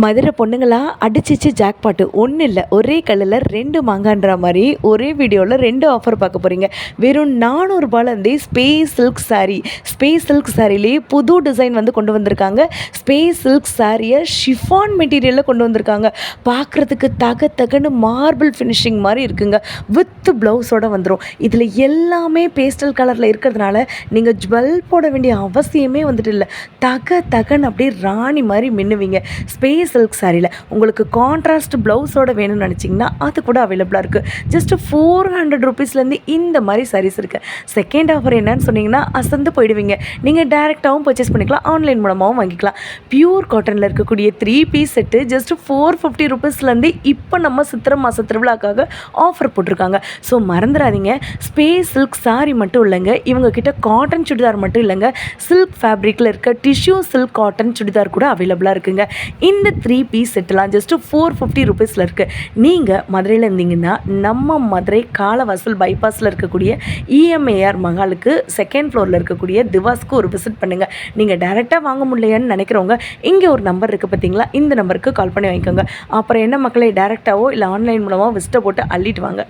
மதுரை பொண்ணுங்களா அடிச்சிச்சு ஜாக்பாட்டு ஒன்றும் இல்லை, ஒரே கல்லில் 2 மாங்கான்ற மாதிரி ஒரே வீடியோவில் 2 ஆஃபர் பார்க்க போகிறீங்க. வெறும் 400 ரூபாயிலேருந்தே space silk sari, space silk சாரிலேயே புது டிசைன் வந்து கொண்டு வந்திருக்காங்க. ஸ்பேஸ் சில்க் சாரியை ஷிஃபான் மெட்டீரியலில் கொண்டு வந்திருக்காங்க. பார்க்குறதுக்கு தகன்னு மார்பிள் ஃபினிஷிங் மாதிரி இருக்குங்க. வித் ப்ளவுஸோடு வந்துடும். இதில் எல்லாமே பேஸ்டல் கலரில் இருக்கிறதுனால நீங்கள் ஜுவல் போட வேண்டிய அவசியமே வந்துட்டு இல்லை. தகன்னு அப்படியே ராணி மாதிரி மின்னுவீங்க. ஸ்பேஸ் சில்க் சாரியில் உங்களுக்கு கான்ட்ராஸ்ட் ப்ளவுஸோடு வேணும்னு நினச்சிங்கன்னா அது கூட அவைலபிளாக இருக்குது. ஜஸ்ட் 400 ருபீஸ்லேருந்து இந்த மாதிரி சாரீஸ் இருக்குது. செகண்ட் ஆஃபர் என்னன்னு சொன்னீங்கன்னா அசந்து போயிடுவீங்க. நீங்கள் டேரெக்டாகவும் பர்ச்சேஸ் பண்ணிக்கலாம், ஆன்லைன் மூலமாகவும் வாங்கிக்கலாம். பியூர் காட்டனில் இருக்கக்கூடிய 3 பீஸ் செட்டு ஜஸ்ட் 450 ருபீஸ்லேருந்து இப்போ நம்ம சித்திரை மாத திருவிழாக்காக ஆஃபர் போட்டிருக்காங்க. ஸோ மறந்துடாதீங்க. ஸ்பேஸ் சில்க் சாரி மட்டும் இல்லைங்க, இவங்கக்கிட்ட காட்டன் சுடிதார் மட்டும் இல்லைங்க, சில்க் ஃபேப்ரிக்கில் இருக்க டிஷ்யூ சில்க் காட்டன் சுடிதார் கூட அவைலபிளாக இருக்குங்க. இந்த 3 பீஸ் செட்டெலாம் ஜஸ்ட்டு 450 ருபீஸில் இருக்குது. நீங்கள் மதுரையில் இருந்தீங்கன்னா நம்ம மதுரை காலவாசல் பைபாஸில் இருக்கக்கூடிய இஎம்ஏஆர் மகாலுக்கு 2nd ஃப்ளோரில் இருக்கக்கூடிய திவாஸ்க்கு ஒரு விசிட் பண்ணுங்கள். நீங்கள் டேரெக்டாக வாங்க முடியலையான்னு நினைக்கிறவங்க இங்கே ஒரு நம்பர் இருக்குது பார்த்தீங்களா, இந்த நம்பருக்கு கால் பண்ணி வாங்கிக்கோங்க. அப்புறம் என்ன மக்களே, டேரெக்டாவோ இல்லை ஆன்லைன் மூலமாக விசிட்டை போட்டு அள்ளிட்டு வாங்க.